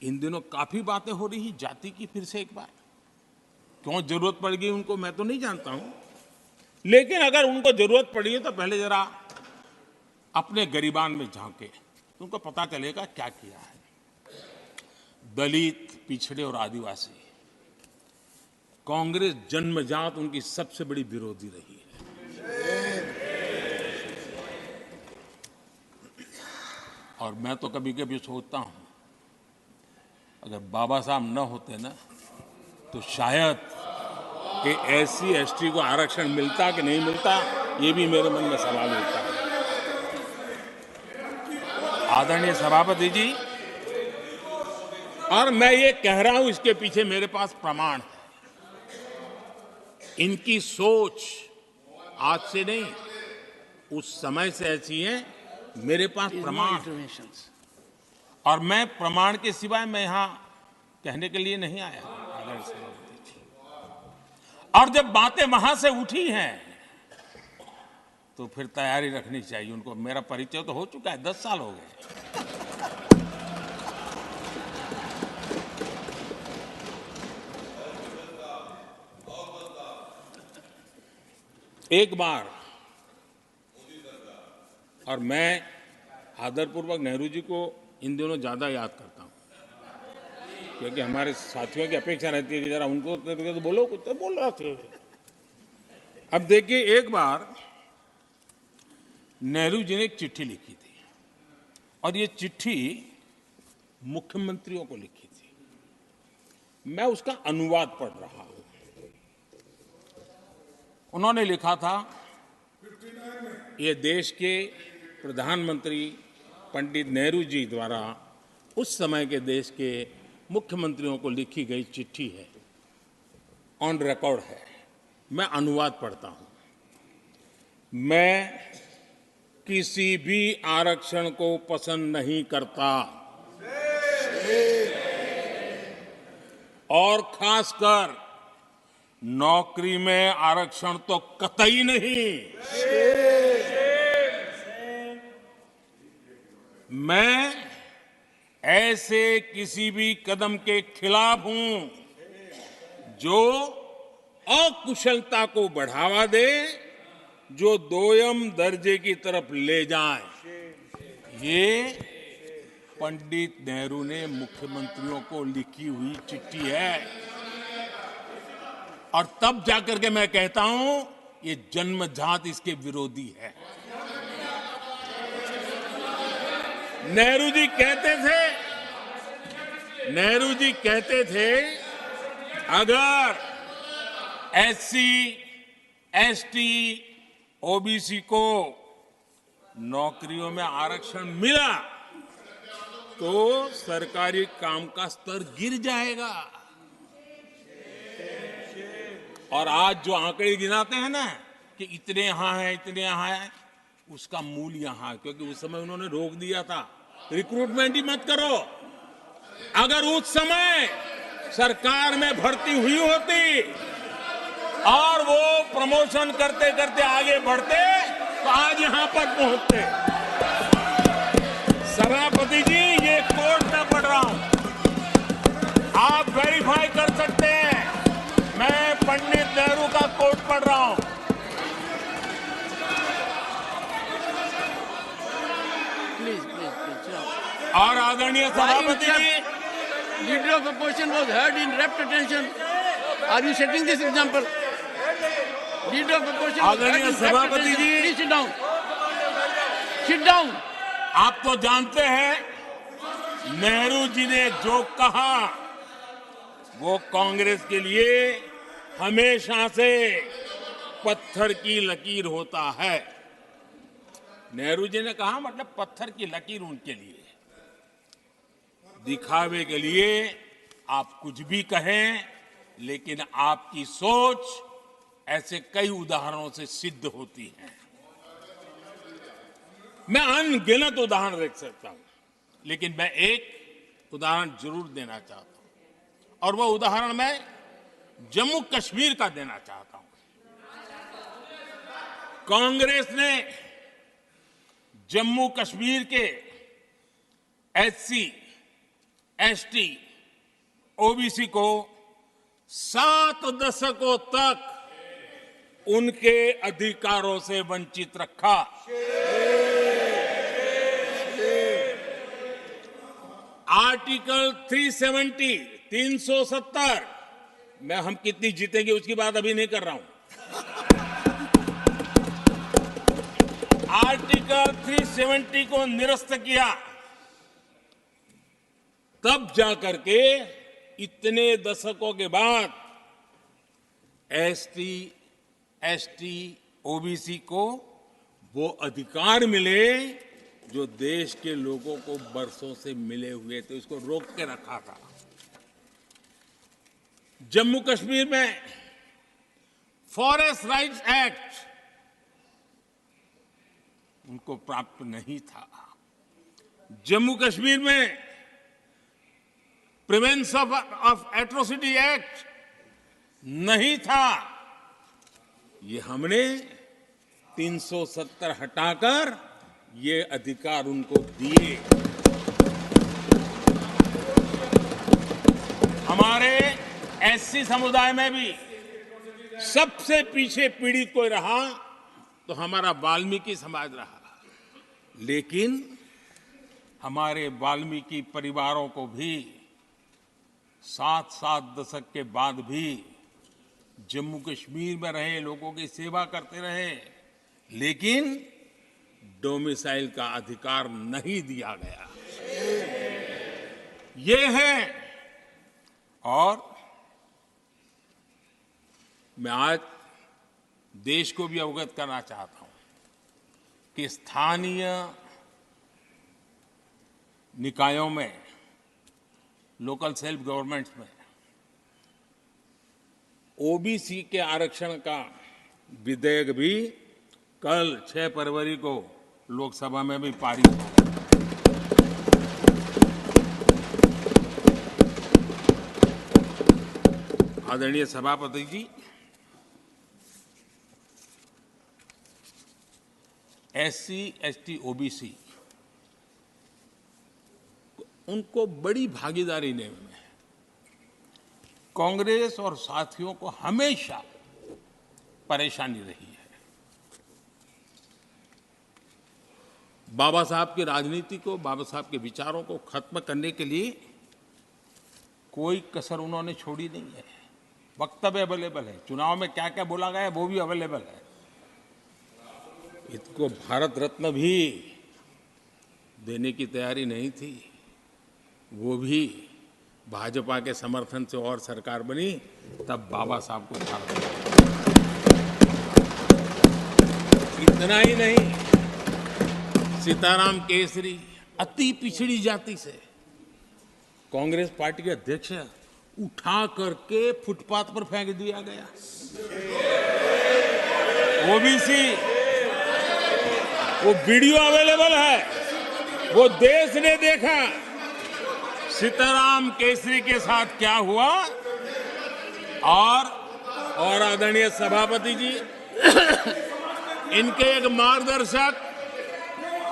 इन दिनों काफी बातें हो रही जाति की फिर से एक बार। क्यों जरूरत पड़ गई उनको मैं तो नहीं जानता हूं, लेकिन अगर उनको जरूरत पड़ी है तो पहले जरा अपने गरिबान में झांके तो उनको पता चलेगा क्या किया है। दलित, पिछड़े और आदिवासी, कांग्रेस जन्मजात उनकी सबसे बड़ी विरोधी रही है। और मैं तो कभी कभी सोचता हूं अगर बाबा साहब न होते ना तो शायद कि एससी एसटी को आरक्षण मिलता कि नहीं मिलता, ये भी मेरे मन में सवाल उठता है। आदरणीय सभापति जी, और मैं ये कह रहा हूं, इसके पीछे मेरे पास प्रमाण है। इनकी सोच आज से नहीं, उस समय से ऐसी है, मेरे पास प्रमाण। और मैं प्रमाण के सिवाय मैं यहां कहने के लिए नहीं आया। आदरणीय सभापति जी, और जब बातें वहां से उठी हैं तो फिर तैयारी रखनी चाहिए उनको। मेरा परिचय तो हो चुका है, 10 साल हो गए। एक बार, और मैं आदरपूर्वक नेहरू जी को इन दिनों ज्यादा याद करता हूं, क्योंकि हमारे साथियों की अपेक्षा रहती है कि जरा उनको तो बोलो, कुछ तो बोल रहा थे। अब देखिए, एक बार नेहरू जी ने एक चिट्ठी लिखी थी, और ये चिट्ठी मुख्यमंत्रियों को लिखी थी। मैं उसका अनुवाद पढ़ रहा हूं। उन्होंने लिखा था, ये देश के प्रधानमंत्री पंडित नेहरू जी द्वारा उस समय के देश के मुख्यमंत्रियों को लिखी गई चिट्ठी है, ऑन रिकॉर्ड है। मैं अनुवाद पढ़ता हूं। मैं किसी भी आरक्षण को पसंद नहीं करता, और खासकर नौकरी में आरक्षण तो कतई नहीं। मैं ऐसे किसी भी कदम के खिलाफ हूं जो अकुशलता को बढ़ावा दे, जो दोयम दर्जे की तरफ ले जाए। ये पंडित नेहरू ने मुख्यमंत्रियों को लिखी हुई चिट्ठी है। और तब जाकर के मैं कहता हूं, ये जन्मजात इसके विरोधी है। नेहरू जी कहते थे, अगर एससी, एसटी, ओबीसी को नौकरियों में आरक्षण मिला तो सरकारी काम का स्तर गिर जाएगा। और आज जो आंकड़े गिनाते हैं ना कि इतने यहां है, इतने यहां है, उसका मूल यहां है, क्योंकि उस समय उन्होंने रोक दिया था, रिक्रूटमेंट ही मत करो। अगर उस समय सरकार में भर्ती हुई होती और वो प्रमोशन करते करते आगे बढ़ते तो आज यहां पर पहुंचते। सभापति जी, ये कोर्ट में पढ़ रहा हूं, आप वेरीफाई कर सकते हैं। मैं पंडित नेहरू का कोट पढ़ रहा हूं। प्लीज। और आदरणीय सभापति जी, leader of opposition was heard in rapt attention. Are you setting this example? Leader of opposition, आदरणीय सभापति जी, please sit down, sit down. आप तो जानते हैं नेहरू जी ने जो कहा वो कांग्रेस के लिए हमेशा से पत्थर की लकीर होता है। नेहरू जी ने कहा मतलब पत्थर की लकीर उनके लिए। दिखावे के लिए आप कुछ भी कहें, लेकिन आपकी सोच ऐसे कई उदाहरणों से सिद्ध होती है। मैं अनगिनत उदाहरण रख सकता हूं, लेकिन मैं एक उदाहरण जरूर देना चाहता हूं, और वह उदाहरण मैं जम्मू कश्मीर का देना चाहता हूं। कांग्रेस ने जम्मू कश्मीर के एससी, एसटी, ओबीसी को 7 दशकों तक उनके अधिकारों से वंचित रखा। आर्टिकल 370 में हम कितनी जीतेंगे उसकी बात अभी नहीं कर रहा हूं। आर्टिकल 370 को निरस्त किया, तब जाकर के इतने दशकों के बाद एसटी, ओबीसी को वो अधिकार मिले जो देश के लोगों को बरसों से मिले हुए थे, उसको रोक के रखा था। जम्मू कश्मीर में फॉरेस्ट राइट्स एक्ट उनको प्राप्त नहीं था। जम्मू कश्मीर में प्रिवेंशन ऑफ एट्रोसिटी एक्ट नहीं था। ये हमने 370 हटाकर ये अधिकार उनको दिए। हमारे एससी समुदाय में भी सबसे पीछे पीड़ित कोई रहा तो हमारा वाल्मीकि समाज रहा, लेकिन हमारे वाल्मीकि परिवारों को भी 7 दशक के बाद भी जम्मू कश्मीर में रहे लोगों की सेवा करते रहे, लेकिन डोमिसाइल का अधिकार नहीं दिया गया। ये है। और मैं आज देश को भी अवगत करना चाहता हूं कि स्थानीय निकायों में, लोकल सेल्फ गवर्नमेंट्स में ओबीसी के आरक्षण का विधेयक भी कल 6 फरवरी को लोकसभा में भी पारित हुआ। आदरणीय सभापति जी, एससी, एसटी, ओबीसी उनको बड़ी भागीदारी लेने में कांग्रेस और साथियों को हमेशा परेशानी रही है। बाबा साहब की राजनीति को, बाबा साहब के विचारों को खत्म करने के लिए कोई कसर उन्होंने छोड़ी नहीं है। वक्तव्य अवेलेबल है, चुनाव में क्या क्या बोला गया है वो भी अवेलेबल है। इनको भारत रत्न भी देने की तैयारी नहीं थी, वो भी भाजपा के समर्थन से और सरकार बनी, तब बाबा साहब को भारत रत्न। इतना ही नहीं, सीताराम केसरी अति पिछड़ी जाति से कांग्रेस पार्टी के अध्यक्ष उठा करके फुटपाथ पर फेंक दिया गया। ओबीसी, वो वीडियो अवेलेबल है, वो देश ने देखा सीताराम केसरी के साथ क्या हुआ। और आदरणीय सभापति जी, इनके एक मार्गदर्शक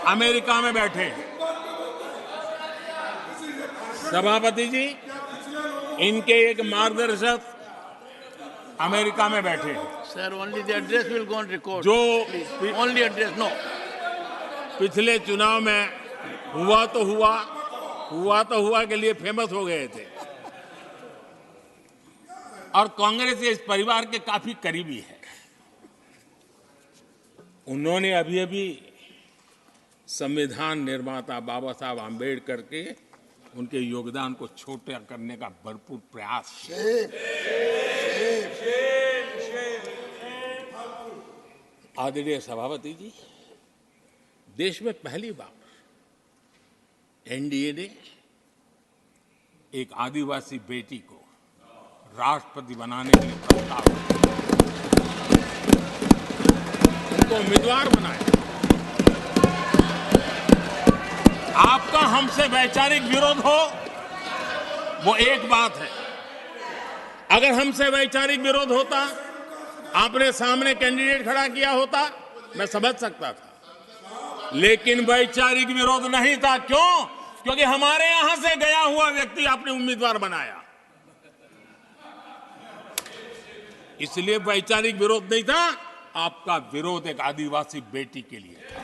अमेरिका में बैठे। सभापति जी, इनके एक मार्गदर्शक अमेरिका में बैठे। Sir, only the address will go on record. जो Only address, no. पिछले चुनाव में हुआ तो हुआ के लिए फेमस हो गए थे और कांग्रेस इस परिवार के काफी करीबी है। उन्होंने अभी संविधान निर्माता बाबा साहब आम्बेडकर के उनके योगदान को छोटा करने का भरपूर प्रयास किया। आदरणीय सभापति जी, देश में पहली बार एनडीए ने एक आदिवासी बेटी को राष्ट्रपति बनाने के लिए प्रस्ताव उनको उम्मीदवार बनाया। आपका हमसे वैचारिक विरोध हो वो एक बात है, अगर हमसे वैचारिक विरोध होता, आपने सामने कैंडिडेट खड़ा किया होता, मैं समझ सकता था, लेकिन वैचारिक विरोध नहीं था। क्यों? क्योंकि हमारे यहां से गया हुआ व्यक्ति आपने उम्मीदवार बनाया। इसलिए वैचारिक विरोध नहीं था, आपका विरोध एक आदिवासी बेटी के लिए था।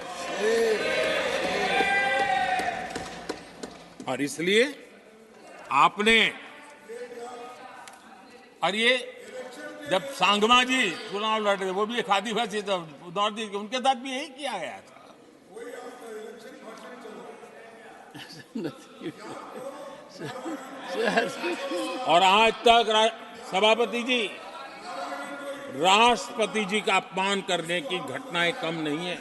और इसलिए आपने, और ये जब सांगमा जी चुनाव लड़ रहे, वो भी एक आदिवासी थे, नॉर्थ ईस्ट के, उनके साथ भी यही किया गया था। और आज तक सभापति जी, राष्ट्रपति जी का अपमान करने की घटनाएं कम नहीं है।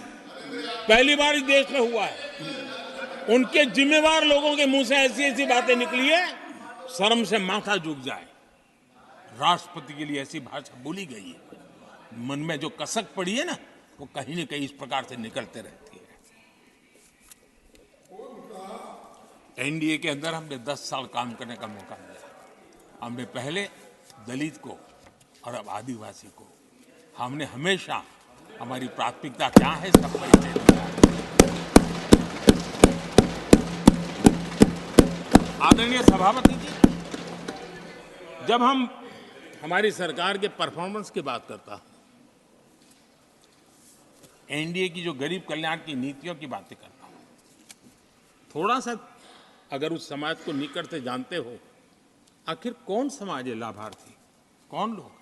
पहली बार इस देश में हुआ है। उनके जिम्मेवार लोगों के मुंह से ऐसी ऐसी बातें निकली है, शर्म से माथा झुक जाए। राष्ट्रपति के लिए ऐसी भाषा बोली गई है, मन में जो कसक पड़ी है ना, वो कहीं न कहीं इस प्रकार से निकलते रहती है। एनडीए के अंदर हमने 10 साल काम करने का मौका मिला। हमने पहले दलित को और अब आदिवासी को, हमने हमेशा, हमारी प्राथमिकता क्या है, सब परिचय दिया है। आदरणीय सभापति जी, जब हम हमारी सरकार के परफॉर्मेंस की बात करता हूं, एनडीए की जो गरीब कल्याण की नीतियों की बातें करता हूं, थोड़ा सा अगर उस समाज को निकट से जानते हो, आखिर कौन समाज है लाभार्थी, कौन लोग,